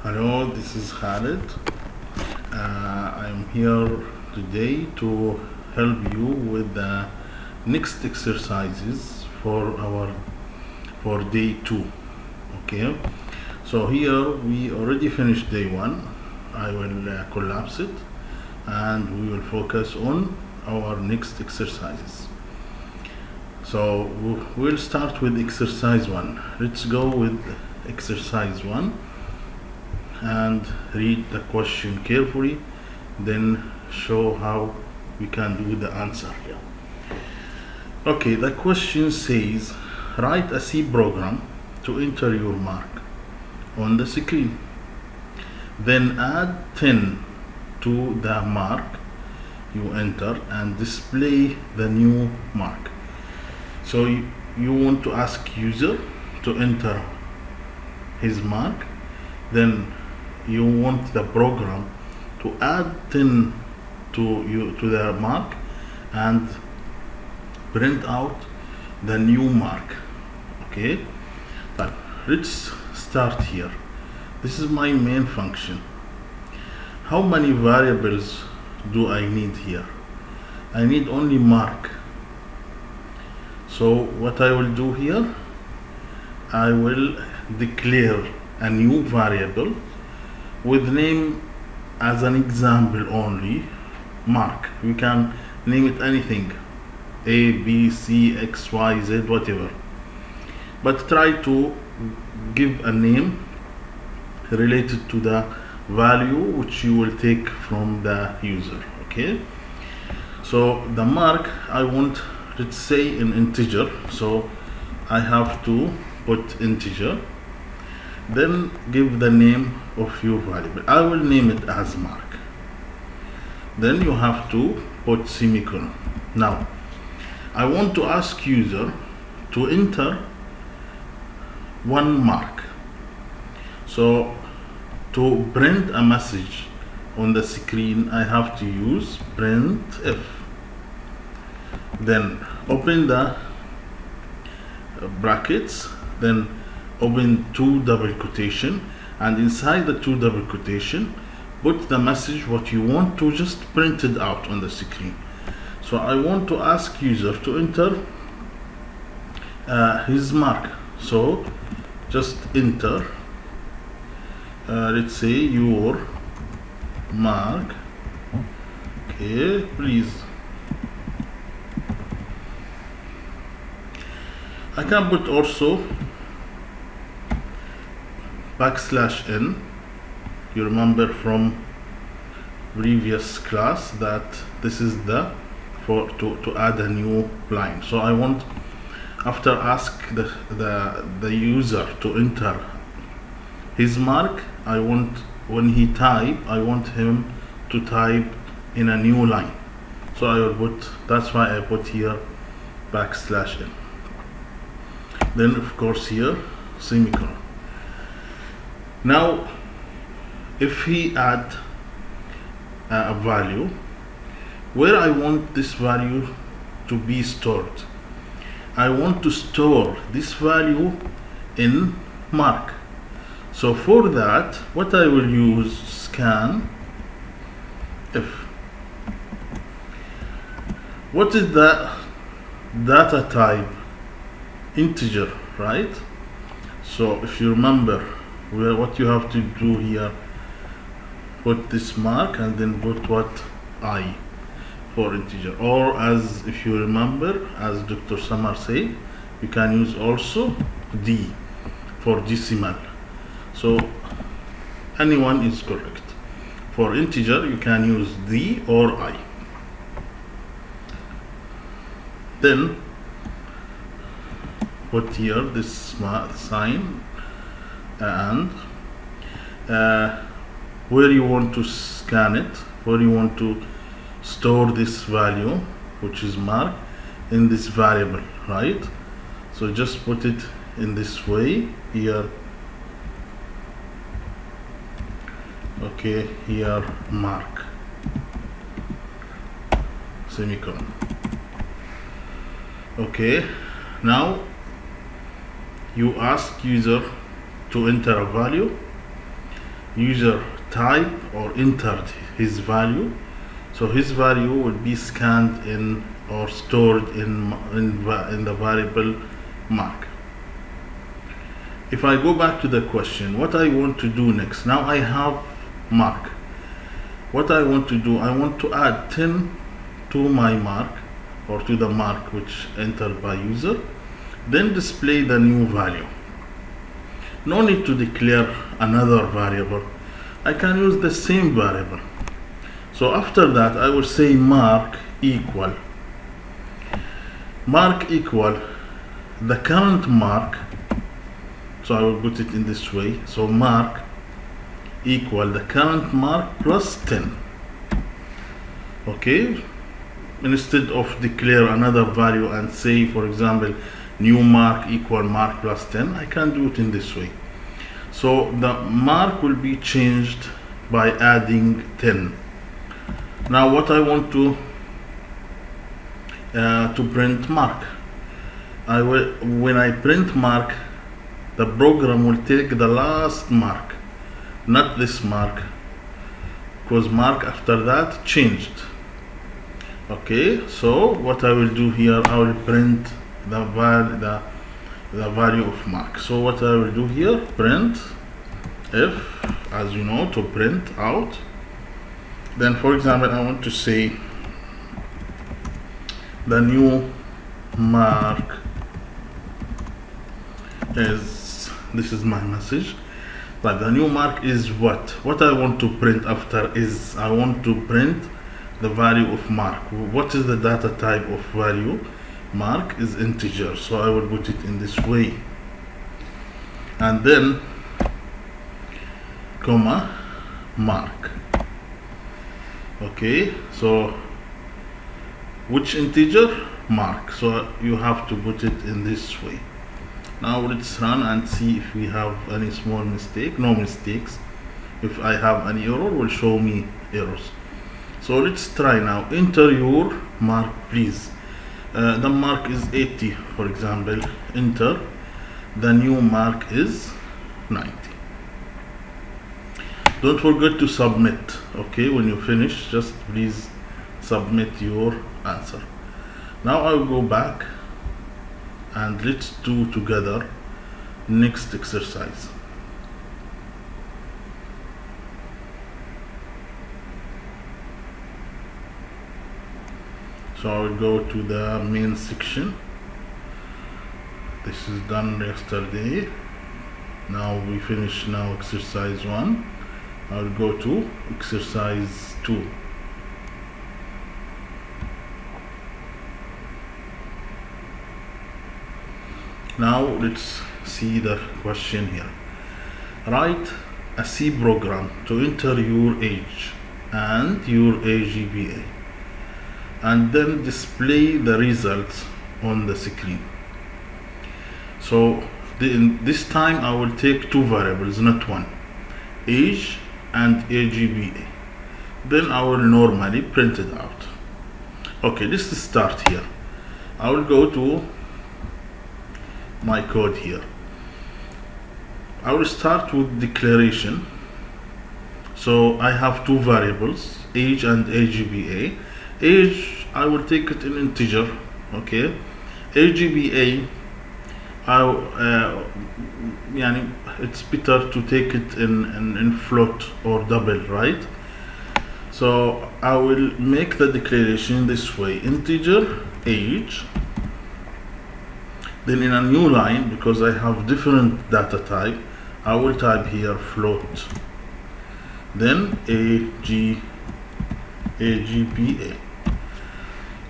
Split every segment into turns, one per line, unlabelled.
Hello, this is Khalid. I'm here today to help you with the next exercises for day 2. Okay, so here we already finished day 1. I will collapse it and we will focus on our next exercises. So we'll start with exercise 1. Let's go with exercise 1 and read the question carefully, then show how we can do the answer here. Okay, the question says write a C program to enter your mark on the screen, then add 10 to the mark you enter and display the new mark. So you want to ask user to enter his mark, then you want the program to add 10 to the mark and print out the new mark. Okay, but let's start here. This is my main function. How many variables do I need here? I need only mark. So what I will do here, I will declare a new variable with name as an example only, mark. We can name it anything, A, B, C, X, Y, Z, whatever. But try to give a name related to the value which you will take from the user. Okay, so the mark I want, let's say, an integer, so I have to put integer, then give the name of your variable. I will name it as mark. Then you have to put semicolon. Now I want to ask user to enter one mark. So to print a message on the screen, I have to use printf. Then open the brackets, then open two double quotation, and inside the two double quotation put the message what you want to just print it out on the screen. So I want to ask user to enter his mark, so just enter let's say your mark. Okay, please. I can put also \n. You remember from previous class that this is the to add a new line. So I want, after ask the user to enter his mark, I want when he type, I want him to type in a new line. So I will put, that's why I put here \n. Then of course here semicolon. Now if he add a value, where I want this value to be stored, I want to store this value in mark. So for that, what I will use, scan if. What is the data type? Integer, right? So if you remember, what you have to do here, put this mark and then put what, I, for integer. Or as if you remember, as Dr. Samar said, you can use also D for decimal. So anyone is correct. For integer you can use D or I. Then put here this sign and where you want to scan it, where you want to store this value which is mark in this variable, right? So just put it in this way here. Okay, here mark, semicolon. Okay, now you ask user to enter a value user typed or entered his value, so his value will be scanned in or stored in the variable mark. If I go back to the question, what I want to do next, now I have mark. What I want to do, I want to add 10 to my mark, or to the mark which entered by user, then display the new value. No need to declare another variable. I can use the same variable. So after that, I will say mark equal the current mark. So I will put it in this way. So mark equal the current mark plus 10. Okay, instead of declare another value and say, for example, new mark equal mark plus 10, I can do it in this way. So the mark will be changed by adding 10. Now what I want to print mark, when I print mark, the program will take the last mark, not this mark, because mark after that changed. Okay, so what I will do here, I will print the value of mark. So what I will do here, print if, as you know, to print out. Then for example, I want to say the new mark is, this is my message, but the new mark is what I want to print after is, I want to print the value of mark. What is the data type of value? Mark is integer, so I will put it in this way, and then comma mark. Okay, so which integer? Mark, so you have to put it in this way. Now let's run and see if we have any small mistake. No mistakes. If I have any error, will show me errors. So let's try now. Enter your mark, please. The mark is 80, for example. Enter. The new mark is 90. Don't forget to submit. Okay, when you finish, just please submit your answer. Now I'll go back and let's do together next exercise. So I will go to the main section. This is done yesterday. Now we finish now exercise 1. I will go to exercise 2. Now let's see the question here. Write a C program to enter your age and your AGPA, and then display the results on the screen. So this time I will take two variables, not one, age and AGPA. Then I will normally print it out. Okay, let's start here. I will go to my code here. I will start with declaration. So I have two variables, age and AGPA. Age, I will take it in integer. Okay, AGPA, it's better to take it in float or double, right? So I will make the declaration this way: integer age. Then in a new line, because I have different data type, I will type here float. Then AGPA.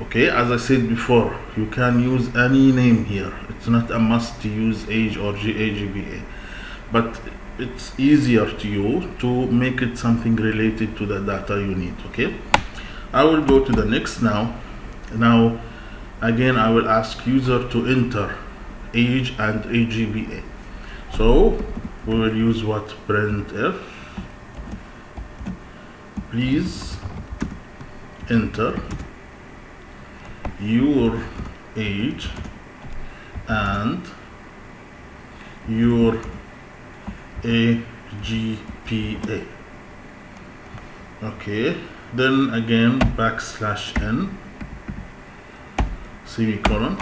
Okay, as I said before, you can use any name here. It's not a must to use age or AGPA, but it's easier to you to make it something related to the data you need. Okay, I will go to the next now. Now again, I will ask user to enter age and AGPA. So we will use what? Printf. Please enter your age and your AGPA. GPA. Okay, then again \n semicolon.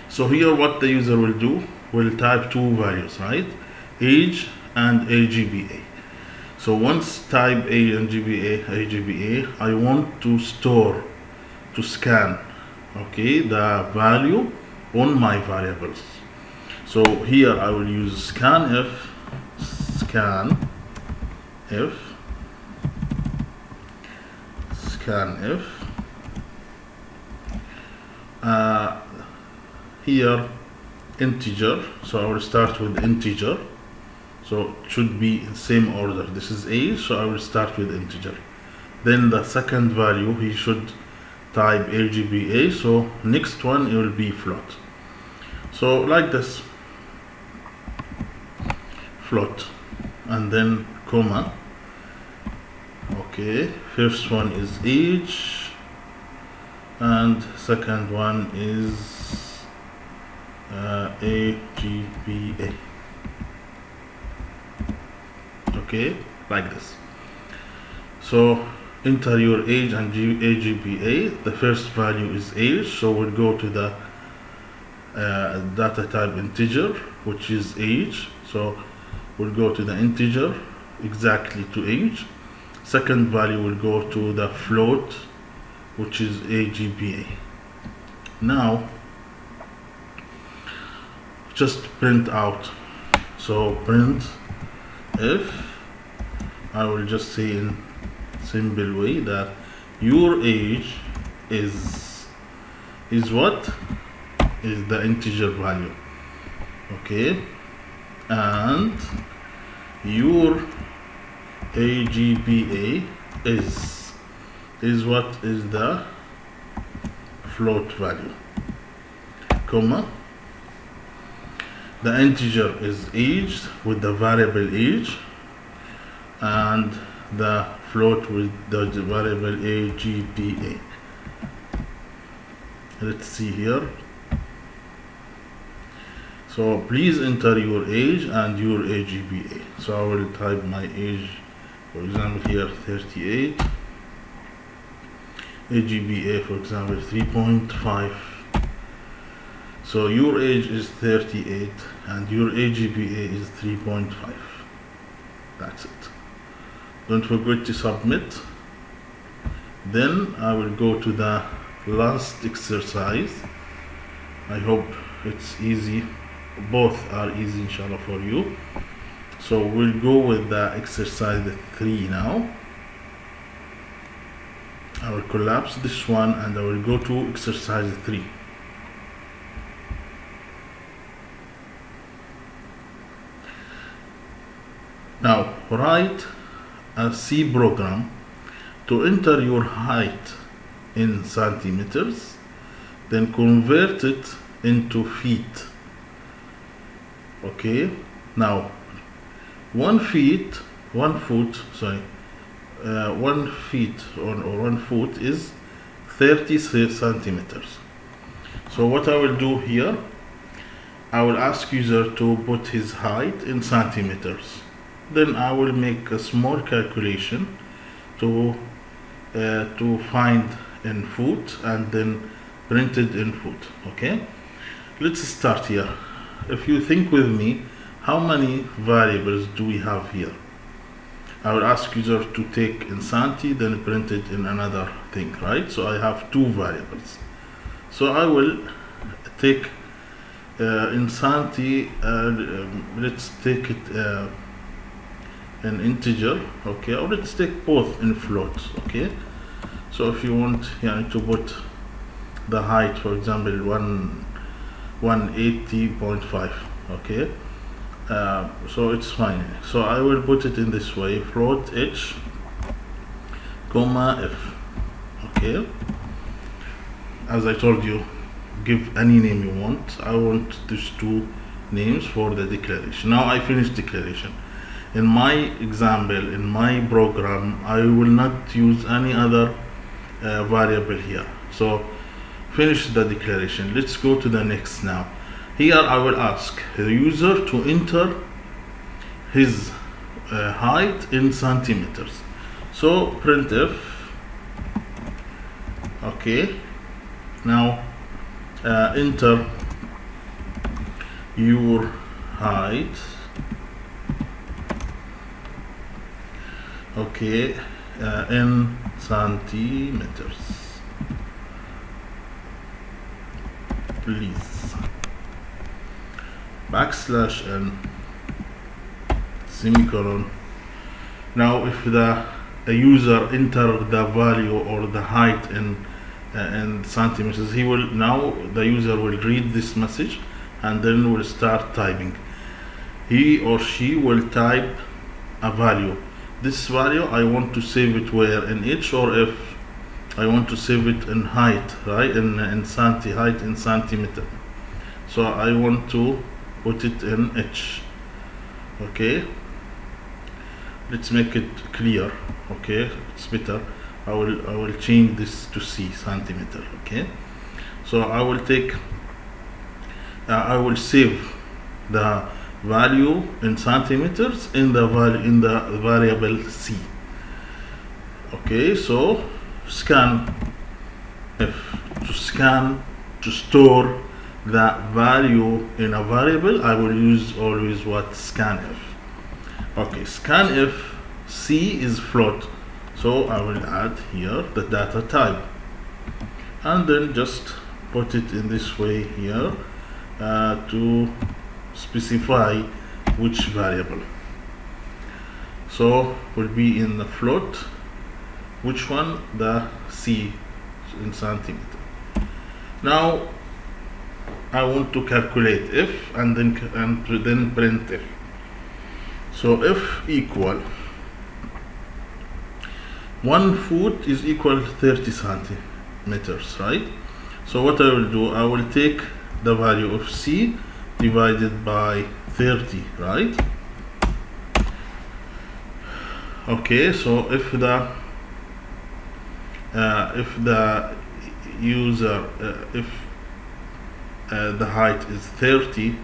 So here what the user will do, will type two values, right? Age and AGPA. So once type age and AGPA, I want to store, to scan, okay, the value on my variables. So here I will use scanf, here integer, so I will start with integer, so it should be in same order. This is age, so I will start with integer. Then the second value he should type AGPA, so next one it will be float. So like this, float, and then comma. Okay, first one is age and second one is AGPA. Okay, like this. So enter your age and AGPA. The first value is age, so we'll go to the data type integer, which is age, so we'll go to the integer exactly to age. Second value will go to the float, which is AGPA. Now just print out, so print if, I will just say in simple way that your age is what is the integer value, okay, and your AGPA is what is the float value, comma, the integer is age with the variable age and the float with the variable AGPA. Let's see here. So please enter your age and your AGPA. So I will type my age, for example here 38, AGPA for example 3.5. So your age is 38 and your AGPA is 3.5. That's it. Don't forget to submit. Then I will go to the last exercise. I hope it's easy. Both are easy inshallah for you. So we'll go with the exercise 3 now. I will collapse this one and I will go to exercise 3. Now write a C program to enter your height in centimeters, then convert it into feet. Okay, now 1 foot or 1 foot is 30 centimeters. So what I will do here, I will ask user to put his height in centimeters. Then I will make a small calculation to find in foot and then print it in foot. Okay, let's start here. If you think with me, how many variables do we have here? I will ask user to take in centi, then print it in another thing, right? So I have 2 variables. So I will take in centi, let's take it an integer, okay, or let's take both in floats, okay. So if you want to put the height, for example 180.5, okay, so it's fine. So I will put it in this way, float h comma f, okay. As I told you, give any name you want. I want these 2 names for the declaration. Now I finished declaration. In my example, in my program, I will not use any other variable here. So finish the declaration. Let's go to the next now. Here I will ask the user to enter his height in centimeters. So printf, okay, now enter your height, okay, in centimeters, please, \n, semicolon. Now if the user enter the value or the height in centimeters, he will, now the user will read this message and then will start typing. He or she will type a value. This value I want to save it where, in inch, or if I want to save it in height, right, in height in centimeter. So I want to put it in inch. Okay, let's make it clear. Okay, it's better. I will change this to centimeter. Okay, so I will take I will save the value in centimeters in the variable c. Okay, so scan if, to scan, to store the value in a variable, I will use always what, scanf. Okay, scanf c is float, so I will add here the data type and then just put it in this way here to specify which variable. So will be in the float, which one, the c in centimeter. Now I want to calculate if and then print if. So if equal 1 foot is equal 30 centimeters, right? So what I will do, I will take the value of c divided by 30, right? Okay, so if the user if the height is 30,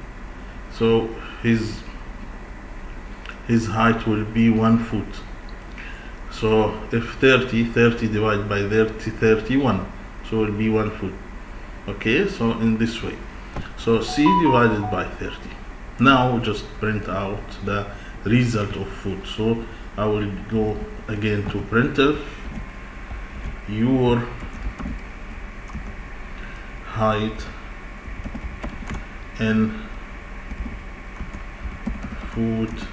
so his height will be 1 foot. So if 30 divided by 30, 31, so it will be 1 foot. Okay, so in this way, so c divided by 30. Now just print out the result of foot. So I will go again to printf, your height in foot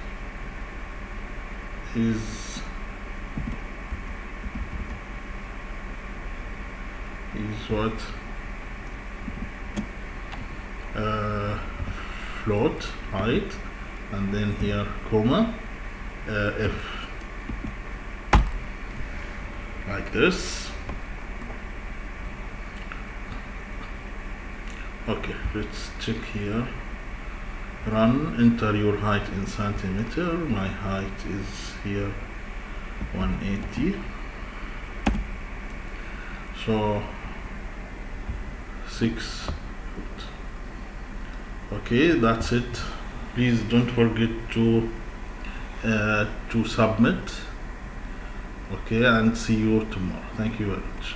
is what, float height, and then here comma f, like this. Okay, let's check here. Run, enter your height in centimeter. My height is here 180. So 6 foot. Okay, that's it. Please don't forget to submit. Okay, and see you tomorrow. Thank you very much.